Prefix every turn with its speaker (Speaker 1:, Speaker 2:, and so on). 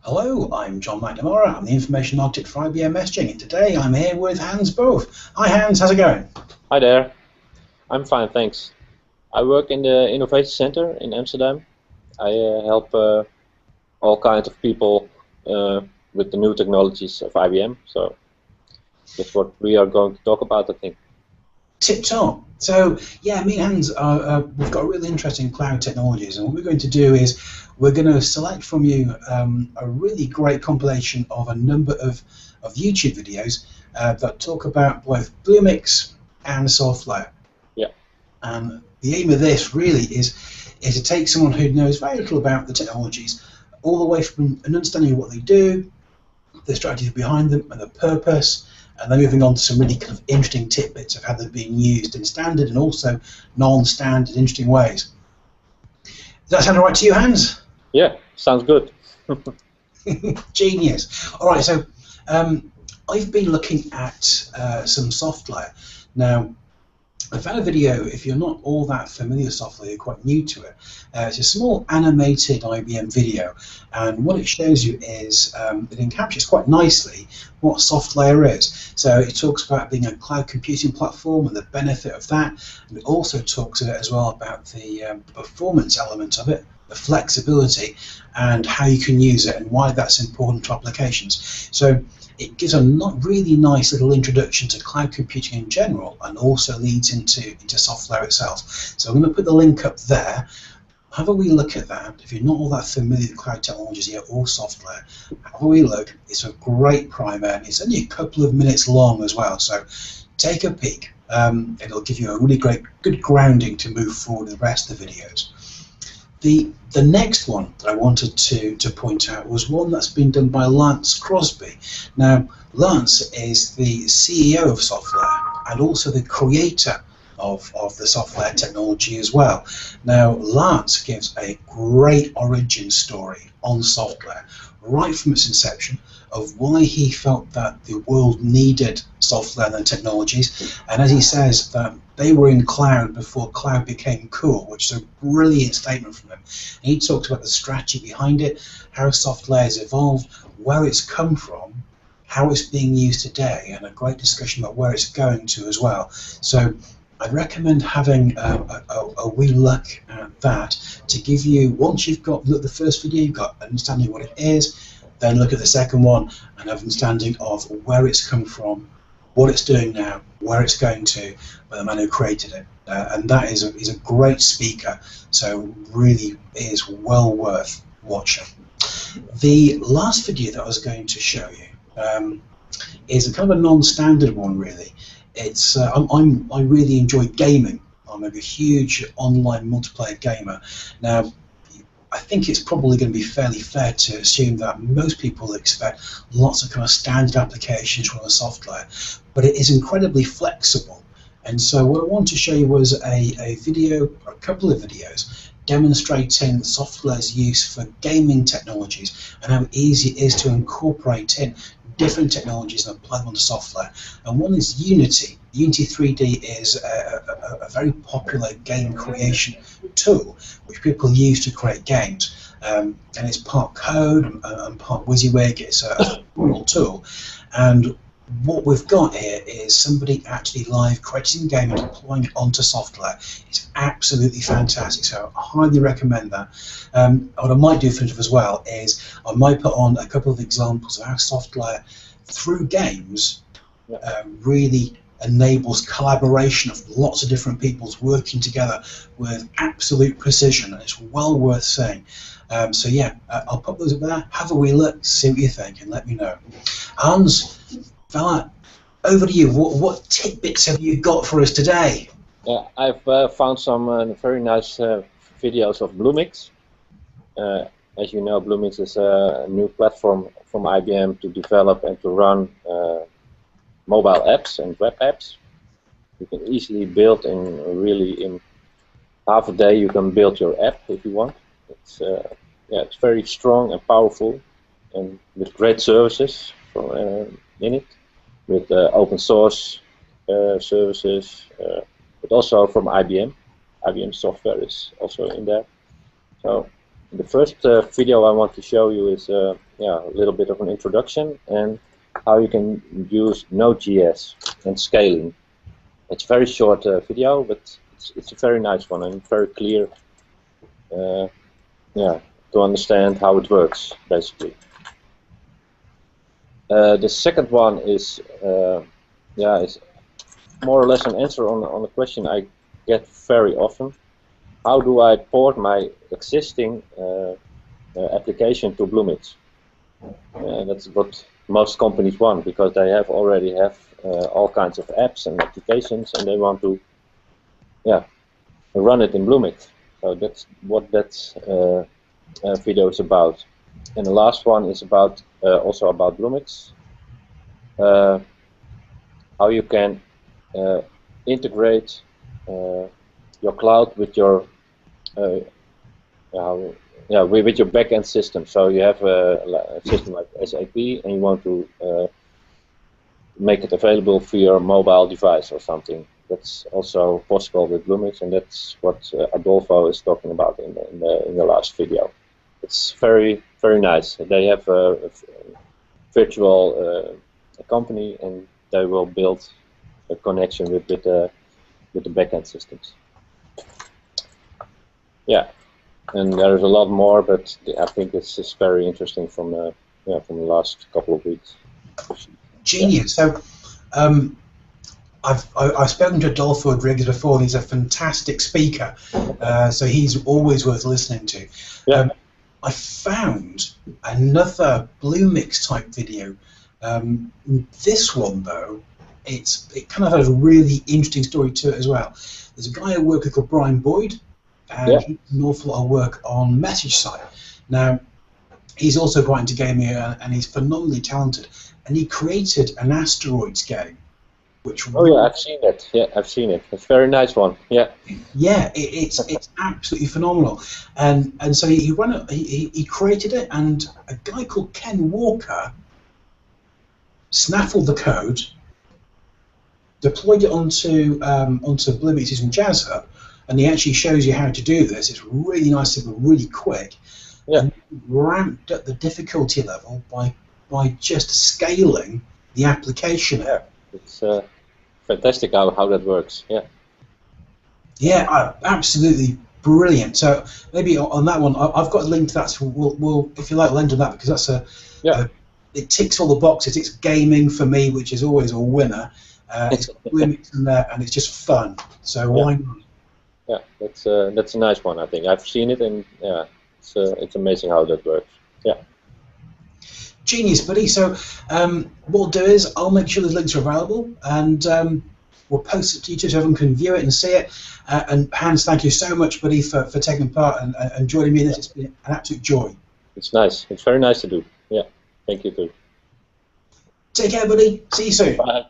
Speaker 1: Hello, I'm John McNamara. I'm the Information Architect for IBM Messaging, and today I'm here with Hans Booth. Hi Hans, how's it going?
Speaker 2: Hi there. I'm fine, thanks. I work in the Innovation Center in Amsterdam. I help all kinds of people with the new technologies of IBM. So that's what we are going to talk about, I think.
Speaker 1: Tip top. So yeah, me and Hans, we've got really interesting cloud technologies, and what we're going to do is we're going to select from you a really great compilation of a number of YouTube videos that talk about both Bluemix and software.
Speaker 2: Yeah.
Speaker 1: And the aim of this really is to take someone who knows very little about the technologies, all the way from an understanding of what they do, the strategies behind them, and the purpose, and then moving on to some really kind of interesting tidbits of how they're being used in standard and also non-standard interesting ways. Does that sound all right to you, Hans?
Speaker 2: Yeah, sounds good.
Speaker 1: Genius. All right, so I've been looking at some software. Now, I found a video, if you're not all that familiar with software, you're quite new to it. It's a small animated IBM video, and what it shows you is it encapsulates quite nicely what software is. So it talks about being a cloud computing platform and the benefit of that, and it also talks a bit as well about the performance element of it, the flexibility, and how you can use it and why that's important to applications. So it gives a really nice little introduction to cloud computing in general, and also leads into software itself. So I'm going to put the link up there. Have a wee look at that. If you're not all that familiar with cloud technologies yet or software, have a wee look. It's a great primer. It's only a couple of minutes long as well, so take a peek. It'll give you a really good grounding to move forward with the rest of the videos. The next one that I wanted to point out was one that's been done by Lance Crosby. Now, Lance is the CEO of software and also the creator of the software technology as well. Now, Lance gives a great origin story on software, right from its inception, of why he felt that the world needed software and technologies, and as he says, that they were in cloud before cloud became cool, which is a brilliant statement from him. And he talks about the strategy behind it, how software has evolved, where it's come from, how it's being used today, and a great discussion about where it's going to as well. So I'd recommend having a wee look at that to give you, once you've got the first video, you've got understanding what it is, then look at the second one and have understanding of where it's come from, what it's doing now, where it's going to, by the man who created it. And that is a great speaker, so really is well worth watching. The last video that I was going to show you is a kind of a non-standard one, really. It's I really enjoy gaming. I'm a huge online multiplayer gamer. Now, I think it's probably going to be fairly fair to assume that most people expect lots of kind of standard applications from the software, but it is incredibly flexible. And so what I want to show you was a video, or a couple of videos, demonstrating software's use for gaming technologies and how easy it is to incorporate in different technologies and apply them onto software. And one is Unity. Unity 3D is a very popular game creation tool which people use to create games. And it's part code and part WYSIWYG. It's a wonderful tool. And what we've got here is somebody actually live creating a game and deploying it onto software. It's absolutely fantastic, so I highly recommend that. What I might do for it as well is I might put on a couple of examples of how software through games really enables collaboration of lots of different peoples working together with absolute precision, and it's well worth seeing. So yeah, I'll put those up there, have a wee look, see what you think, and let me know. Hans, fella, over to you. What tidbits have you got for us today?
Speaker 2: Yeah, I've found some very nice videos of Bluemix. As you know, Bluemix is a new platform from IBM to develop and to run mobile apps and web apps. You can easily build in half a day. You can build your app if you want. It's it's very strong and powerful, and with great services in it, with open source services, but also from IBM. IBM software is also in there. So The first video I want to show you is yeah, a little bit of an introduction and how you can use Node.js and scaling. It's a very short video, but it's a very nice one and very clear. Yeah, to understand how it works, basically. The second one is yeah, is more or less an answer on a question I get very often. How do I port my existing application to Bloomix? That's what most companies want, because they already have all kinds of apps and applications, and they want to, yeah, run it in Bloomix. So that's what that video is about. And the last one is about also about Bloomix. How you can integrate your cloud with your with your backend system. So you have a system like SAP, and you want to make it available for your mobile device or something. That's also possible with Bloomix, and that's what Adolfo is talking about in the last video. It's very nice. They have a virtual company, and they will build a connection with the backend systems. Yeah, and there's a lot more, but I think this is very interesting from the last couple of weeks.
Speaker 1: Genius. Yeah. So I've spoken to Adolfo Rodriguez before, and he's a fantastic speaker. So he's always worth listening to.
Speaker 2: Yeah.
Speaker 1: I found another Bloomix type video. This one though, it kind of has a really interesting story to it as well. There's a guy at work called Brian Boyd, and he does an awful lot of work on message site. Now, he's also quite into gaming, and he's phenomenally talented. And he created an asteroids game, which
Speaker 2: yeah, I've seen it. Yeah, I've seen it. It's a very nice one. Yeah.
Speaker 1: Yeah, it's absolutely phenomenal. And so he created it, and a guy called Ken Walker snaffled the code, deployed it onto Bloomix using JazzHub, and he actually shows you how to do this. It's really nice, simple, really quick.
Speaker 2: Yeah.
Speaker 1: And ramped up the difficulty level by just scaling the application.
Speaker 2: Yeah, it's fantastic how that works. Yeah.
Speaker 1: Yeah, absolutely brilliant. So maybe on that one, I've got a link to that. So we'll if you like, lend on that, because that's it ticks all the boxes. It's gaming for me, which is always a winner. It's Bloomix in there, and it's just fun. So why not?
Speaker 2: Yeah, that's a nice one. I think I've seen it, and yeah, it's amazing how that works. Yeah.
Speaker 1: Genius, buddy. So what we'll do is I'll make sure those links are available, and we'll post it to you so everyone can view it and see it. And Hans, thank you so much, buddy, for taking part and joining me in this. It's been an absolute joy.
Speaker 2: It's nice. It's very nice to do. Yeah. Thank you too.
Speaker 1: Take care, buddy. See you soon.
Speaker 2: Bye.